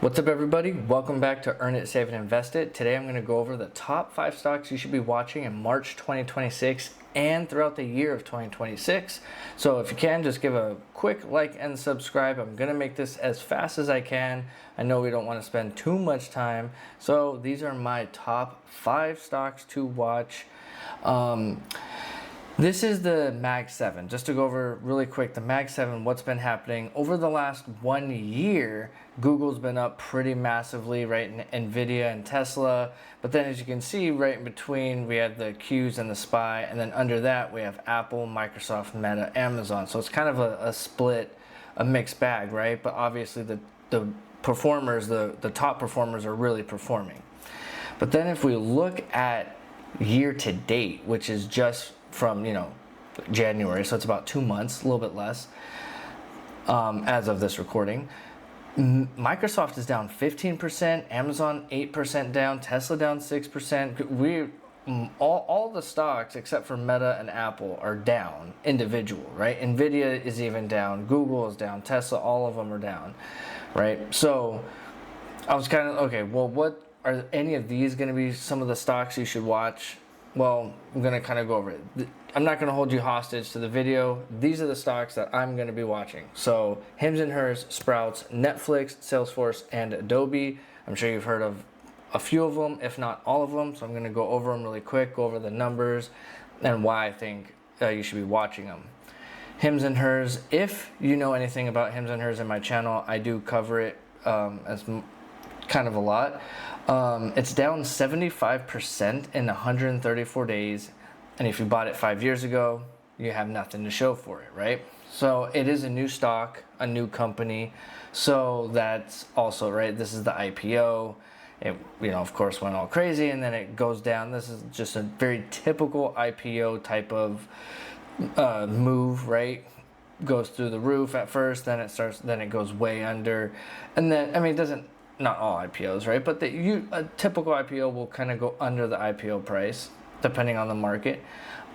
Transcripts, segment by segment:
What's up, everybody? Welcome back to Earn It, Save It, Invest It. Today I'm going to go over the top 5 stocks you should be watching in March 2026 and throughout the year of 2026. So if you can, just give a quick like and subscribe. I'm going to make this as fast as I can. I know we don't want to spend too much time. So these are my top 5 stocks to watch. This is the Mag 7. Just to go over really quick, the Mag 7, what's been happening over the last 1 year. Google's been up pretty massively, right? Nvidia and Tesla. But then as you can see, right in between, we have the Qs and the SPY. And then under that, we have Apple, Microsoft, Meta, Amazon. So it's kind of a split, a mixed bag, right? But obviously the performers, the top performers are really performing. But then if we look at year to date, which is just from January, so it's about 2 months, a little bit less as of this recording. Microsoft is down 15%, Amazon 8% down, Tesla down 6%. All the stocks except for Meta and Apple are down individual, right? Nvidia is even down, Google is down, Tesla, all of them are down, right? So I was kind of okay. Well, what are any of these going to be some of the stocks you should watch? Well, I'm going to kind of go over it. I'm not going to hold you hostage to the video. These are the stocks that I'm going to be watching. So Hims & Hers, Sprouts, Netflix, Salesforce, and Adobe. I'm sure you've heard of a few of them, if not all of them. So I'm going to go over them really quick, go over the numbers, and why I think you should be watching them. Hims & Hers, if you know anything about Hims & Hers in my channel, I do cover it as kind of a lot. It's down 75% in 134 days. And if you bought it 5 years ago, you have nothing to show for it, right? So it is a new stock, a new company. So that's also, right, this is the IPO. It, of course, went all crazy and then it goes down. This is just a very typical IPO type of move, right? Goes through the roof at first, then it goes way under. And then, it doesn't, not all IPOs, right? But a typical IPO will kind of go under the IPO price, depending on the market.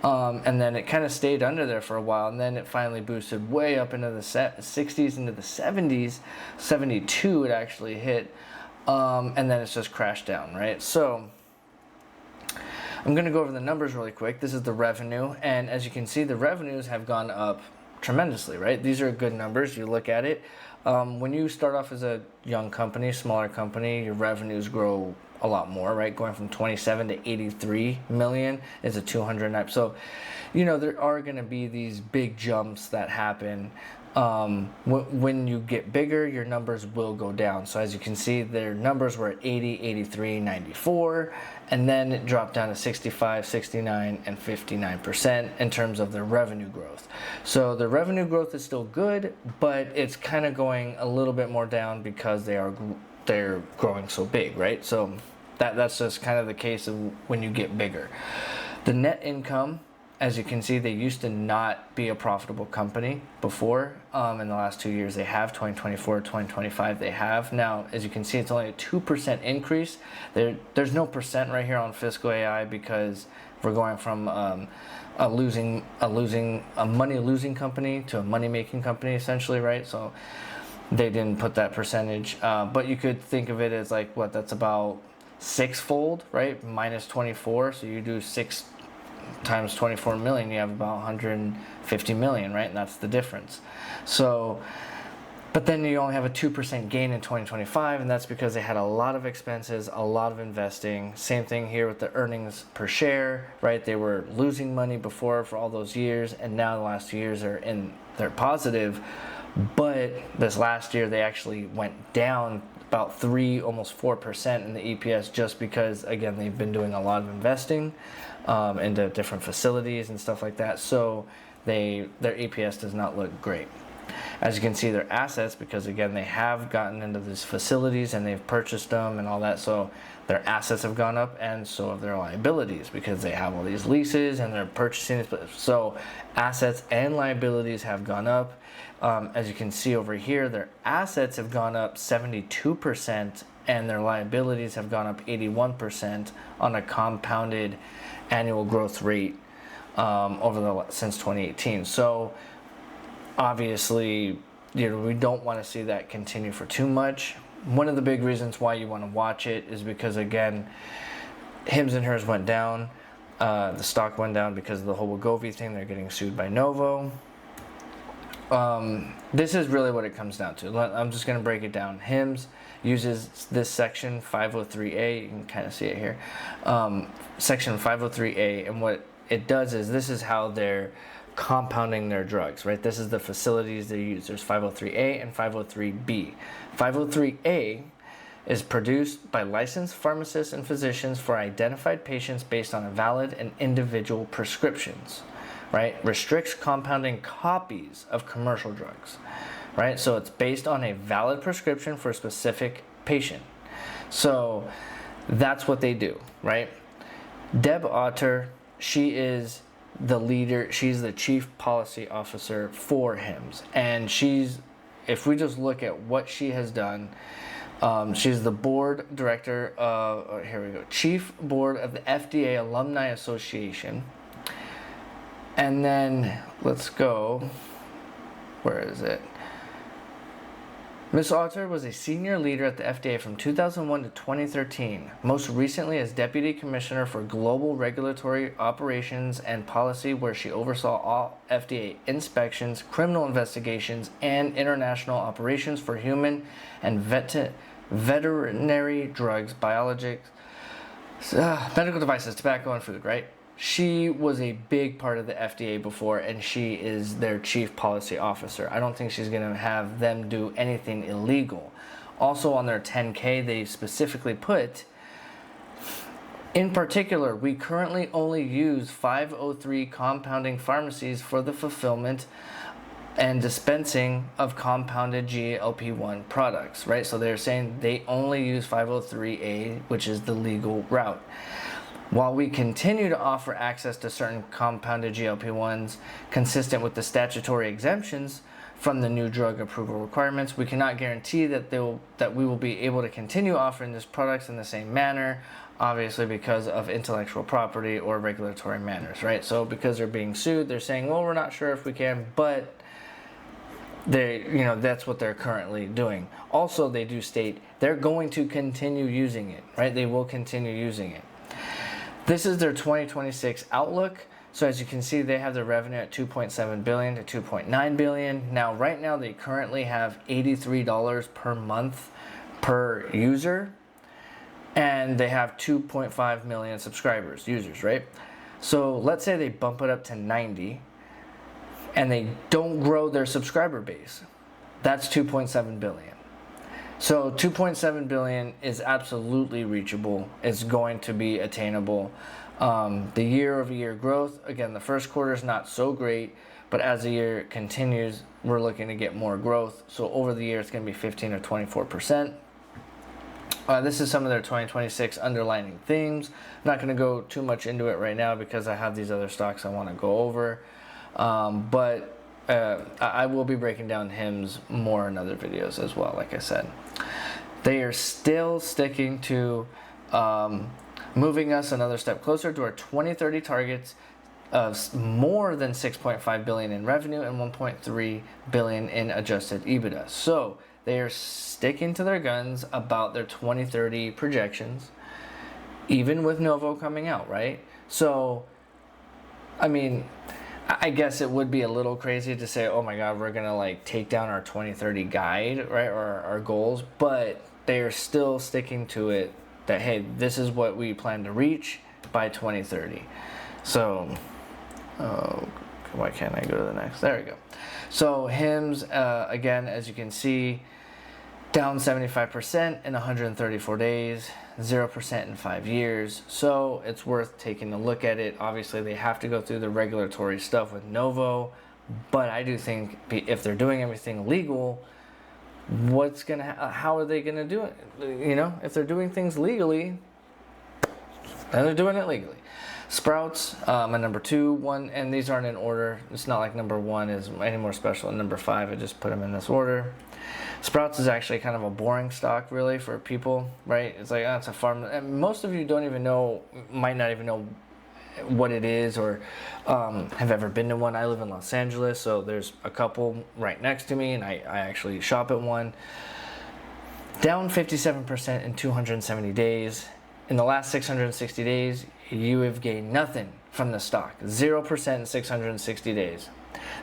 And then it kind of stayed under there for a while, and then it finally boosted way up into the 60s, into the 70s, 72 it actually hit, and then it's just crashed down, right? So I'm going to go over the numbers really quick. This is the revenue, and as you can see, the revenues have gone up tremendously, right? These are good numbers. You look at it. When you start off as a young company, smaller company, your revenues grow a lot more, right? Going from 27 to 83 million is a 209. So, there are going to be these big jumps that happen. When you get bigger, your numbers will go down. So as you can see, their numbers were at 80, 83, 94, and then it dropped down to 65, 69, and 59% in terms of their revenue growth. So the revenue growth is still good, but it's kind of going a little bit more down because they're growing so big, right? So that's just kind of the case of when you get bigger. The net income, as you can see, they used to not be a profitable company before. In the last 2 years, they have. 2024, 2025, they have. Now, as you can see, it's only a 2% increase. There's no percent right here on Fiscal AI because we're going from a money-losing company to a money-making company, essentially, right? So they didn't put that percentage. But you could think of it as like, that's about sixfold, right? Minus 24. So you do 6 times 24 million, you have about 150 million, right? And that's the difference. So, but then you only have a 2% gain in 2025, and that's because they had a lot of expenses, a lot of investing. Same thing here with the earnings per share, right? They were losing money before for all those years, and now the last 2 years they're positive. But this last year they actually went down about 3, almost 4% in the EPS, just because, again, they've been doing a lot of investing into different facilities and stuff like that. So their EPS does not look great. As you can see, their assets, because again, they have gotten into these facilities and they've purchased them and all that. So their assets have gone up, and so have their liabilities, because they have all these leases and they're purchasing it. So assets and liabilities have gone up. As you can see over here, their assets have gone up 72% and their liabilities have gone up 81% on a compounded annual growth rate since 2018. So obviously, we don't want to see that continue for too much. one of the big reasons why you want to watch it is because, again, Hims and Hers went down. The stock went down because of the whole Wegovy thing. They're getting sued by Novo. This is really what it comes down to. I'm just going to break it down. Hims uses this section 503A. You can kind of see it here. Section 503A, and what it does is this is how they're compounding their drugs, right? This is the facilities they use. There's 503A and 503B. 503A is produced by licensed pharmacists and physicians for identified patients based on a valid and individual prescriptions, right? Restricts compounding copies of commercial drugs, right? So it's based on a valid prescription for a specific patient. So that's what they do, right? Deb Otter, she is the leader, she's the chief policy officer for Hims. And she's, if we just look at what she has done, she's the board director of, here we go, chief board of the FDA Alumni Association. And then let's go, where is it? Ms. Otter was a senior leader at the FDA from 2001 to 2013, most recently as Deputy Commissioner for Global Regulatory Operations and Policy, where she oversaw all FDA inspections, criminal investigations, and international operations for human and veterinary drugs, biologics, medical devices, tobacco, and food, right? She was a big part of the FDA before, and she is their chief policy officer. I don't think she's going to have them do anything illegal. Also on their 10K, they specifically put, in particular, we currently only use 503 compounding pharmacies for the fulfillment and dispensing of compounded GLP-1 products, right? So they're saying they only use 503A, which is the legal route. While we continue to offer access to certain compounded GLP-1s consistent with the statutory exemptions from the new drug approval requirements, we cannot guarantee that we will be able to continue offering these products in the same manner, obviously because of intellectual property or regulatory matters, right? So because they're being sued, they're saying, well, we're not sure if we can, but that's what they're currently doing. Also, they do state they're going to continue using it, right? They will continue using it. This is their 2026 outlook. So as you can see, they have their revenue at $2.7 billion to $2.9 billion. Now, right now, they currently have $83 per month per user, and they have 2.5 million users, right? So let's say they bump it up to 90, and they don't grow their subscriber base. That's 2.7 billion. So 2.7 billion is absolutely reachable. It's going to be attainable. The year-over-year growth, again, the first quarter is not so great, but as the year continues, we're looking to get more growth. So over the year, it's going to be 15 or 24%. This is some of their 2026 underlining themes. I'm not going to go too much into it right now because I have these other stocks I want to go over. But I will be breaking down Hims more in other videos as well, like I said. They are still sticking to moving us another step closer to our 2030 targets of more than 6.5 billion in revenue and 1.3 billion in adjusted EBITDA. So they are sticking to their guns about their 2030 projections, even with Novo coming out, right? So, I mean, I guess it would be a little crazy to say, oh my God, we're gonna like take down our 2030 guide, right, or our goals, but they are still sticking to it that, hey, this is what we plan to reach by 2030. So, why can't I go to the next? There we go. So Hims, again, as you can see, down 75% in 134 days, 0% in 5 years. So it's worth taking a look at it. Obviously, they have to go through the regulatory stuff with Novo, but I do think if they're doing everything legal, how are they gonna do it? If they're doing things legally, then they're doing it legally. Sprouts, at number 2, 1, and these aren't in order. It's not like number 1 is any more special than number 5. I just put them in this order. Sprouts is actually kind of a boring stock, really, for people, right? It's like, it's a farm. And most of you might not even know what it is or have ever been to one. I live in Los Angeles, so there's a couple right next to me, and I actually shop at one. down 57% in 270 days. In the last 660 days, you have gained nothing from the stock, 0% in 660 days.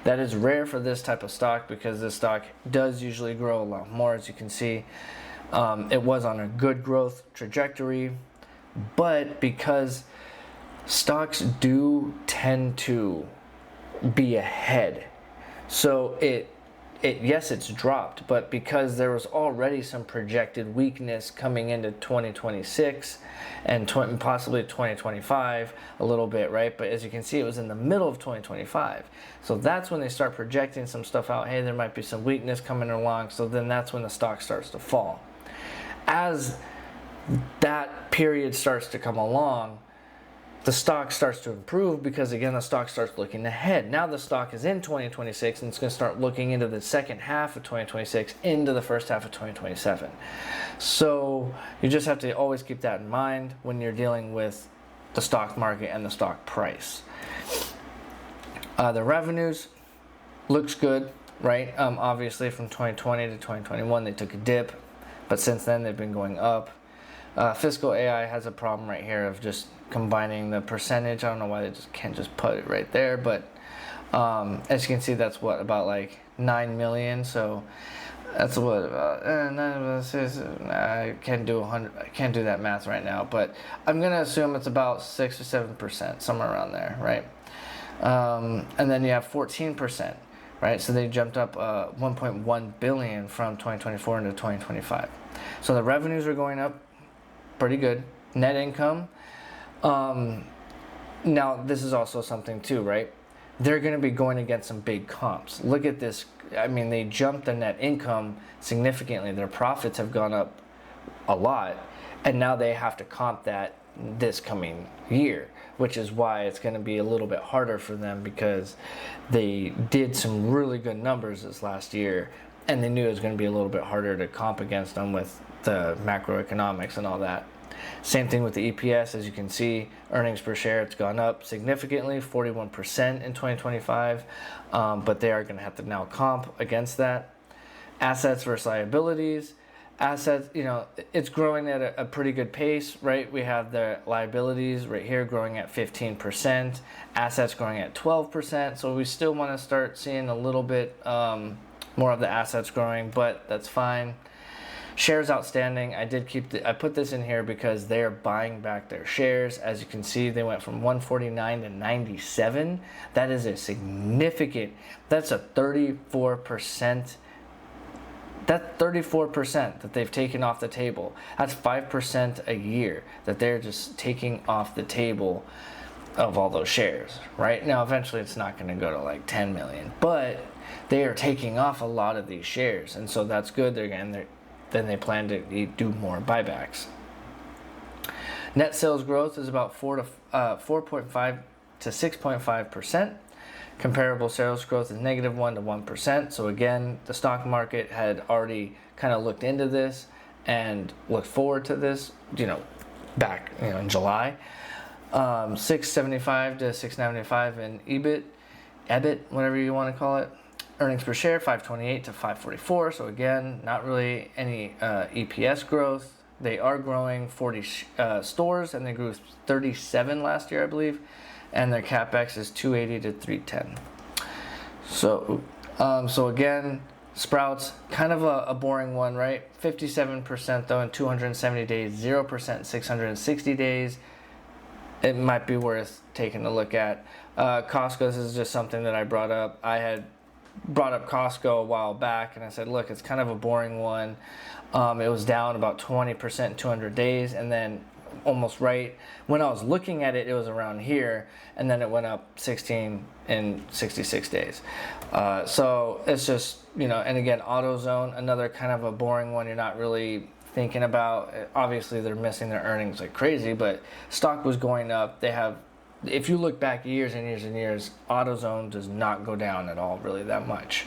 That is rare for this type of stock because this stock does usually grow a lot more, as you can see. It was on a good growth trajectory, but because stocks do tend to be ahead, so yes, it's dropped, but because there was already some projected weakness coming into 2026 and possibly 2025 a little bit, right? But as you can see, it was in the middle of 2025. So that's when they start projecting some stuff out. Hey, there might be some weakness coming along. So then that's when the stock starts to fall. As that period starts to come along, the stock starts to improve because, again, the stock starts looking ahead. Now the stock is in 2026 and it's going to start looking into the second half of 2026, into the first half of 2027. So you just have to always keep that in mind when you're dealing with the stock market and the stock price. The revenues looks good, right? Obviously from 2020 to 2021 they took a dip, but since then they've been going up. Fiscal AI has a problem right here of just combining the percentage. I don't know why they just can't just put it right there, but as you can see, that's what, about like 9 million. So that's what about I can't do 100. I can't do that math right now, but I'm gonna assume it's about 6 or 7%, somewhere around there, right? And then you have 14%, right? So they jumped up 1.1 billion from 2024 into 2025. So the revenues are going up pretty good. Net income. Now this is also something too, right? They're going to be going against some big comps. Look at this. I mean, they jumped the net income significantly. Their profits have gone up a lot, and now they have to comp that this coming year, which is why it's going to be a little bit harder for them, because they did some really good numbers this last year, and they knew it was going to be a little bit harder to comp against them with the macroeconomics and all that. Same thing with the EPS. As you can see, earnings per share, it's gone up significantly, 41% in 2025, but they are going to have to now comp against that. Assets versus liabilities. Assets, it's growing at a pretty good pace, right? We have the liabilities right here growing at 15%, assets growing at 12%. So we still want to start seeing a little bit more of the assets growing, but that's fine. Shares outstanding, I put this in here because they are buying back their shares. As you can see, they went from 149 to 97. That is a significant, that's a 34%. That's 34% that they've taken off the table. That's 5% a year that they're just taking off the table of all those shares, right? Now, eventually it's not going to go to like 10 million, but they are taking off a lot of these shares. And so that's good. Then they plan to do more buybacks. Net sales growth is about 4.5 to 6.5%. Comparable sales growth is -1 to 1%. So again, the stock market had already kind of looked into this and looked forward to this, back in July. 675 to 695 in EBIT, whatever you want to call it. Earnings per share, 528 to 544. So again, not really any EPS growth. They are growing 40 stores, and they grew 37 last year, I believe. And their CapEx is 280 to 310. So again, Sprouts, kind of a boring one, right? 57% though in 270 days, 0% in 660 days. It might be worth taking a look at. Costco, this is just something that I brought up. I had brought up Costco a while back, and I said, look, it's kind of a boring one. It was down about 20% in 200 days, and then almost right when I was looking at it, it was around here, and then it went up 16 in 66 days. So it's just, and again, AutoZone, another kind of a boring one you're not really thinking about. Obviously, they're missing their earnings like crazy, but stock was going up. If you look back years and years and years, AutoZone does not go down at all, really, that much.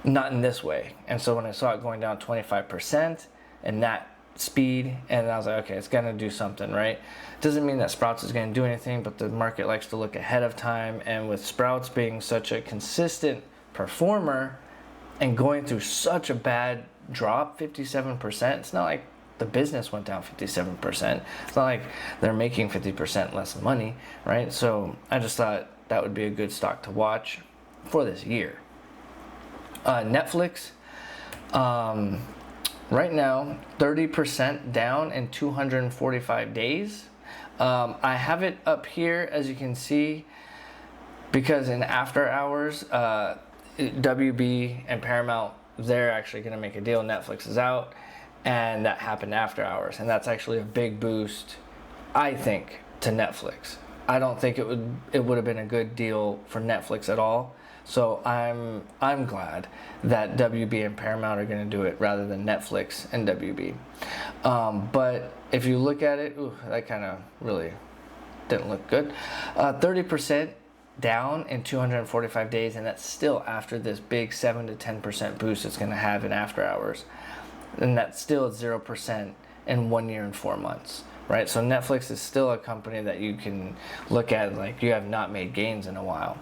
Not in this way. And so when I saw it going down 25% and that speed, and I was like, okay, it's going to do something, right? Doesn't mean that Sprouts is going to do anything, but the market likes to look ahead of time. And with Sprouts being such a consistent performer and going through such a bad drop 57%, it's not like the business went down 57%. It's not like they're making 50% less money, right? So I just thought that would be a good stock to watch for this year. Netflix, right now, 30% down in 245 days. I have it up here, as you can see, because in after hours, WB and Paramount, they're actually going to make a deal. Netflix is out, and that happened after hours, and that's actually a big boost, I think, to Netflix. I don't think it would have been a good deal for Netflix at all. So I'm glad that WB and Paramount are going to do it rather than Netflix and WB. But if you look at it, that kind of really didn't look good. 30% down in 245 days, and that's still after this big 7 to 10% boost it's going to have in after hours. And that's still at 0% in 1 year and 4 months. Right? So Netflix is still a company that you can look at like you have not made gains in a while.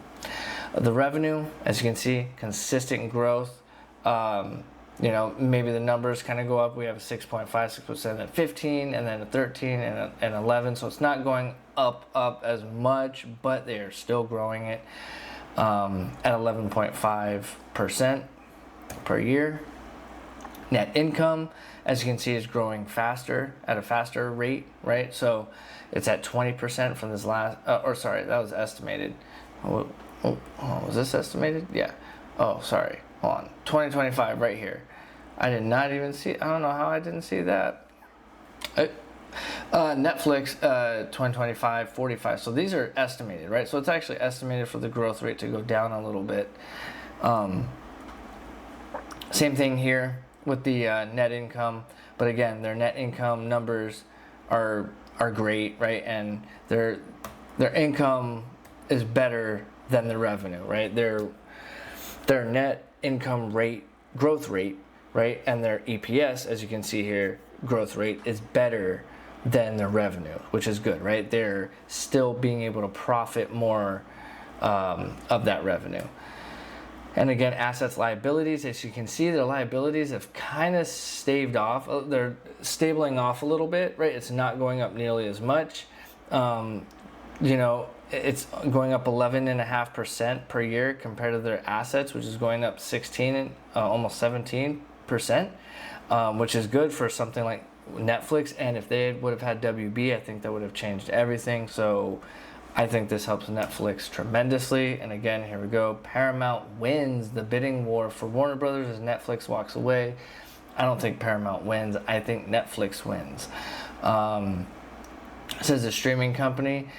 The revenue, as you can see, consistent growth. Maybe the numbers kind of go up. We have a 6.5, 6.7 at 15, and then a 13 and 11. So it's not going up as much, but they are still growing it at 11.5% per year. Net income, as you can see, is growing at a faster rate, right? So it's at 20% from this last, that was estimated. Was this estimated? Yeah. Oh, sorry. Hold on. 2025 right here. I did not even see, I don't know how I didn't see that. Netflix, 2025, 45. So these are estimated, right? So it's actually estimated for the growth rate to go down a little bit. Same thing here with the net income, but again, their net income numbers are great, right? And their income is better than the revenue, right? Their net income growth rate, right, and their EPS, as you can see here, growth rate is better than their revenue, which is good, right? They're still being able to profit more of that revenue. And again, assets, liabilities, as you can see, their liabilities have kind of staved off. They're stabling off a little bit, right? It's not going up nearly as much. It's going up 11.5% per year compared to their assets, which is going up 16, almost 17%, which is good for something like Netflix. And if they would have had WB, I think that would have changed everything. So I think this helps Netflix tremendously. And again, here we go. Paramount wins the bidding war for Warner Brothers as Netflix walks away. I don't think Paramount wins. I think Netflix wins. It says the streaming company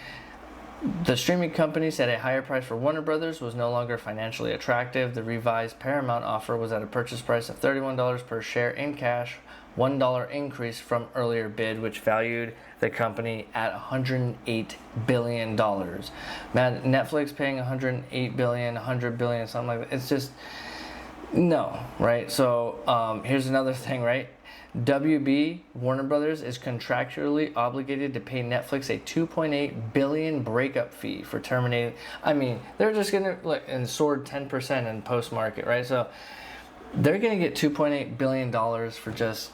said a higher price for Warner Brothers was no longer financially attractive. The revised Paramount offer was at a purchase price of $31 per share in cash, $1 increase from earlier bid, which valued the company at $108 billion. Man, Netflix paying $108 billion, $100 billion, something like that. It's just, no, right? So here's another thing, right? WB, Warner Brothers, is contractually obligated to pay Netflix a $2.8 billion breakup fee for terminating. I mean, they're just going to, and soared 10% in post-market, right? So they're going to get $2.8 billion for just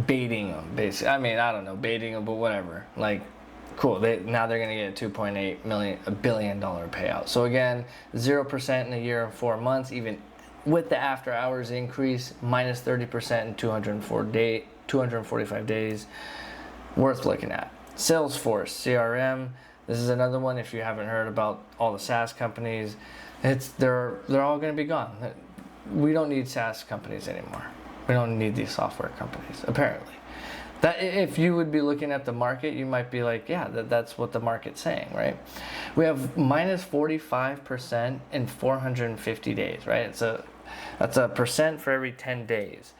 baiting them, basically. I mean, I don't know, baiting them, but whatever. Cool. Now they're going to get a $2.8 billion payout. So again, 0% in a year and 4 months, even with the after hours increase, minus 30% in 245 days, worth looking at. Salesforce, CRM, this is another one. If you haven't heard about all the SaaS companies, they're all going to be gone. We don't need SaaS companies anymore. We don't need these software companies, apparently. That if you would be looking at the market, you might be like, yeah, that's what the market's saying, right? We have minus 45% in 450 days, right? That's a percent for every 10 days,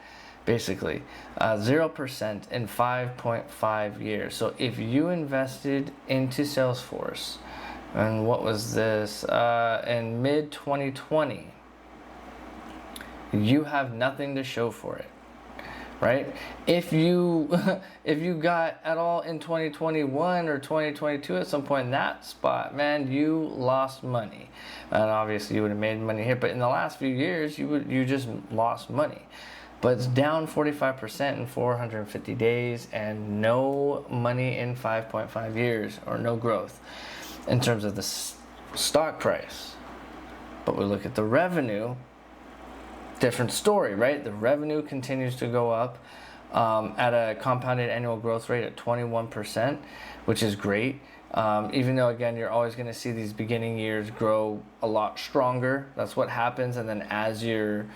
basically. 0% in 5.5 years. So if you invested into Salesforce, and what was this, in mid-2020, you have nothing to show for it, right? If you if you got at all in 2021 or 2022 at some point in that spot, man, you lost money. And obviously you would have made money here, but in the last few years you just lost money. But it's down 45% in 450 days and no money in 5.5 years, or no growth in terms of the stock price. But we look at the revenue, different story, right? The revenue continues to go up at a compounded annual growth rate at 21%, which is great. Even though, again, you're always going to see these beginning years grow a lot stronger. That's what happens. And then as your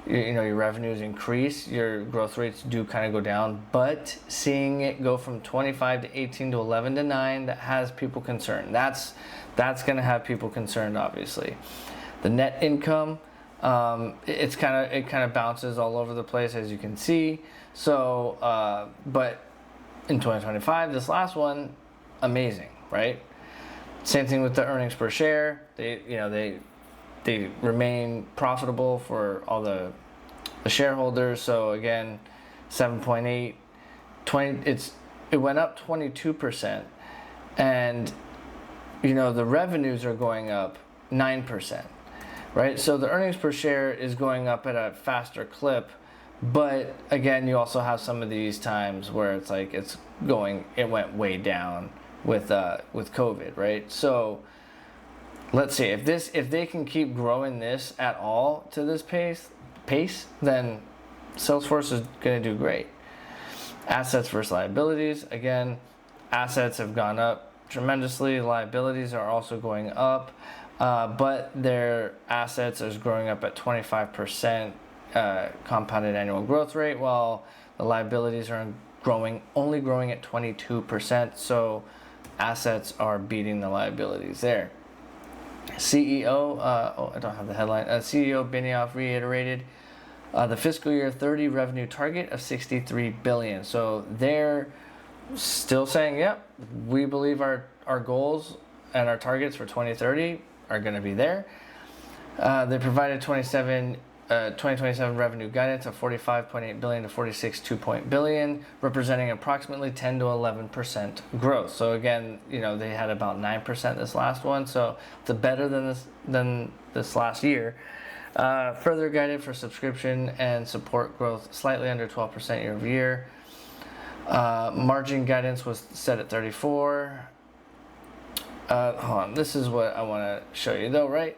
revenues increase, your growth rates do kind of go down. But seeing it go from 25 to 18 to 11 to 9, that has people concerned. That's going to have people concerned, obviously. The net income, it kind of bounces all over the place, as you can see. So, but in 2025, this last one, amazing, right? Same thing with the earnings per share. They remain profitable for all the shareholders. So again, 7.8, it went up 22%, and the revenues are going up 9%, right? So the earnings per share is going up at a faster clip, but again, you also have some of these times where it's like it went way down with COVID, right? So let's see if they can keep growing this at all to this pace, then Salesforce is going to do great. Assets versus liabilities, again, assets have gone up tremendously. Liabilities are also going up, but their assets is growing up at 25% compounded annual growth rate, while the liabilities are only growing at 22%. So assets are beating the liabilities there. CEO, I don't have the headline. CEO Benioff reiterated the fiscal year 30 revenue target of $63 billion. So they're still saying, yep, we believe our goals and our targets for 2030 are going to be there. They provided 2027 revenue guidance of $45.8 billion to $46.2 billion, representing approximately 10 to 11% growth. So again, they had about 9% this last one, so it's better than this last year. Further guided for subscription and support growth slightly under 12% year over year. Margin guidance was set at 34. Hold on, this is what I want to show you though, right?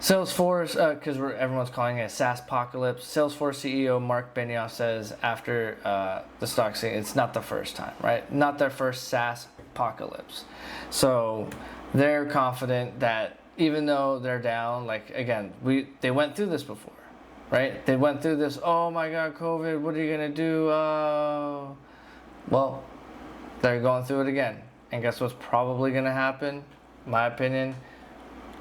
Salesforce, because everyone's calling it a SaaS apocalypse. Salesforce CEO Marc Benioff says after the stock scene, it's not the first time, right? Not their first SaaS apocalypse. So they're confident that even though they're down, like again, they went through this before, right? They went through this. Oh my God, COVID! What are you gonna do? Well, they're going through it again, and guess what's probably gonna happen? My opinion,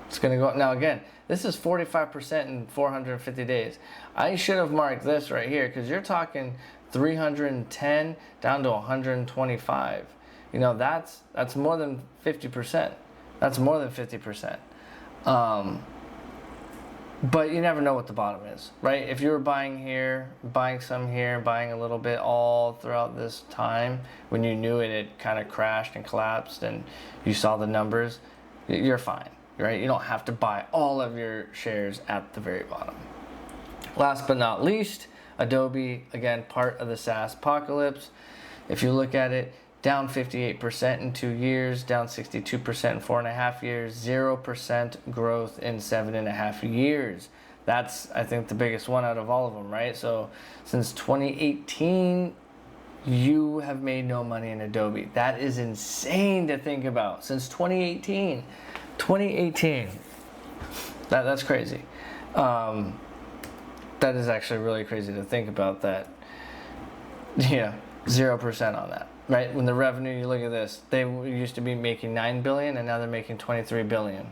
it's gonna go up. Now again, this is 45% in 450 days. I should have marked this right here because you're talking 310 down to 125. That's more than 50%. That's more than 50%. But you never know what the bottom is, right? If you were buying here, buying some here, buying a little bit all throughout this time, when you knew it had kind of crashed and collapsed and you saw the numbers, you're fine. Right? You don't have to buy all of your shares at the very bottom. Last but not least, Adobe, again, part of the SaaS apocalypse. If you look at it, down 58% in 2 years, down 62% in 4.5 years, 0% growth in 7.5 years. That's, I think, the biggest one out of all of them, right? So since 2018, you have made no money in Adobe. That is insane to think about. Since 2018. That's crazy. That is actually really crazy to think about that. 0% on that, right? When the revenue, you look at this, they used to be making $9 billion and now they're making $23 billion.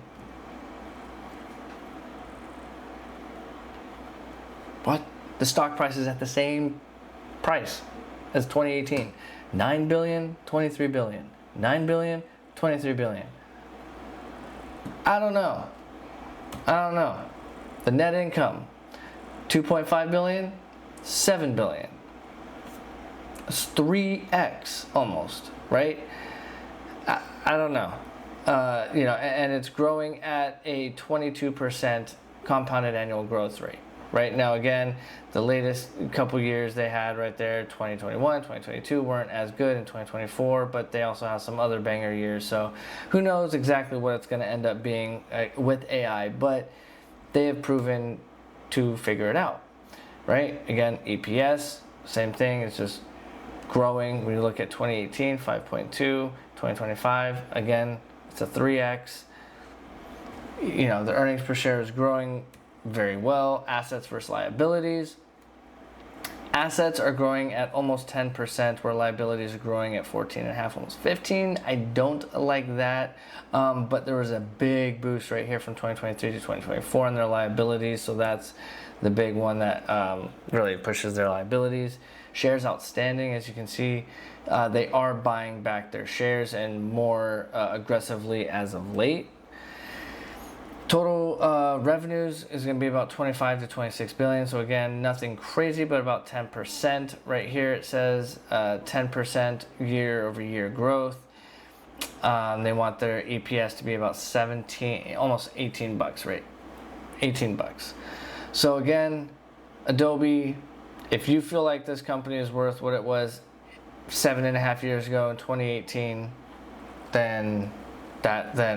What? The stock price is at the same price as 2018. 9 billion, 23 billion. 9 billion, 23 billion. I don't know. The net income, 2.5 billion, 7 billion. It's 3x almost, right? I don't know. And it's growing at a 22% compounded annual growth rate. Right now, again, the latest couple years they had right there, 2021, 2022 weren't as good in 2024, but they also have some other banger years. So who knows exactly what it's going to end up being with AI, but they have proven to figure it out, right? Again, EPS, same thing. It's just growing. When you look at 2018, 5.2, 2025, again, it's a 3x. The earnings per share is growing very well. Assets versus liabilities. Assets are growing at almost 10%, where liabilities are growing at 14.5, almost 15. I don't like that, but there was a big boost right here from 2023 to 2024 in their liabilities, so that's the big one that really pushes their liabilities. Shares outstanding, as you can see, they are buying back their shares and more aggressively as of late. Total revenues is going to be about 25 to 26 billion. So again, nothing crazy, but about 10%. Right here it says 10% year over year growth. They want their EPS to be about 17, almost 18 bucks, right? 18 bucks. So again, Adobe, if you feel like this company is worth what it was 7.5 years ago in 2018, then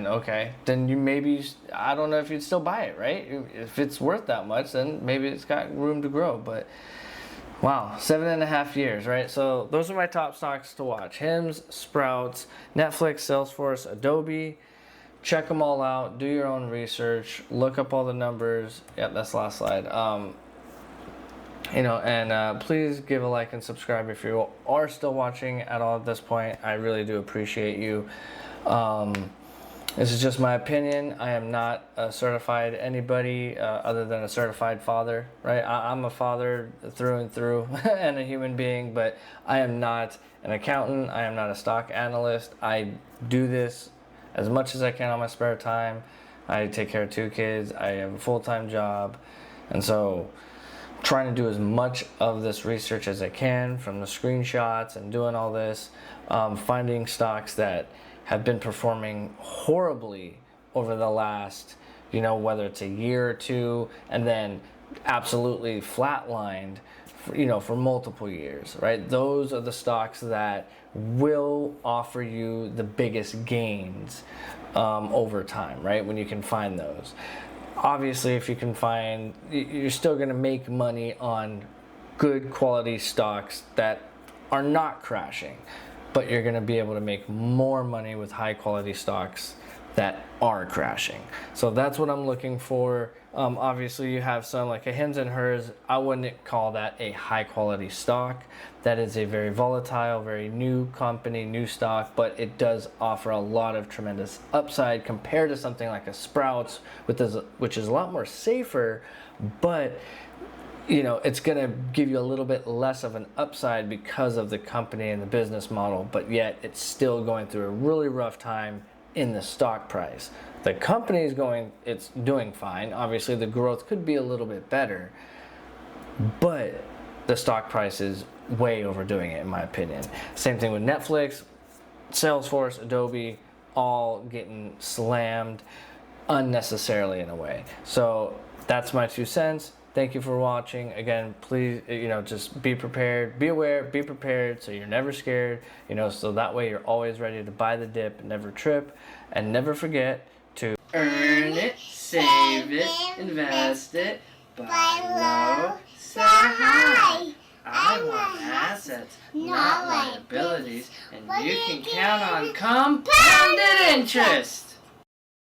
okay, then you maybe, I don't know if you'd still buy it, right? If it's worth that much, then maybe it's got room to grow. But wow, 7.5 years, right? So those are my top stocks to watch: Hims, Sprouts, Netflix, Salesforce, Adobe. Check them all out. Do your own research. Look up all the numbers. Yep, that's the last slide. Please give a like and subscribe if you are still watching at all at this point. I really do appreciate you. This is just my opinion. I am not a certified anybody other than a certified father, right? I'm a father through and through and a human being, but I am not an accountant. I am not a stock analyst. I do this as much as I can on my spare time. I take care of 2 kids. I have a full-time job. And so trying to do as much of this research as I can, from the screenshots and doing all this, finding stocks that have been performing horribly over the last, whether it's a year or two, and then absolutely flatlined, for multiple years, right? Those are the stocks that will offer you the biggest gains over time, right? When you can find those. Obviously, if you can find, you're still going to make money on good quality stocks that are not crashing, but you're going to be able to make more money with high quality stocks that are crashing. So that's what I'm looking for. Obviously, you have some like a Hims and Hers. I wouldn't call that a high quality stock. That is a very volatile, very new company, new stock, but it does offer a lot of tremendous upside compared to something like a Sprouts, which is a lot more safer, but it's going to give you a little bit less of an upside because of the company and the business model, but yet it's still going through a really rough time in the stock price. The company is it's doing fine. Obviously, the growth could be a little bit better, but the stock price is way overdoing it, in my opinion. Same thing with Netflix, Salesforce, Adobe, all getting slammed unnecessarily in a way. So that's my 2 cents. Thank you for watching. Again, please, just be prepared, be aware, be prepared, so you're never scared, so that way you're always ready to buy the dip, never trip, and never forget to earn it, save it, invest it, buy low, sell high. I want assets, not liabilities, and you can count on compounded interest.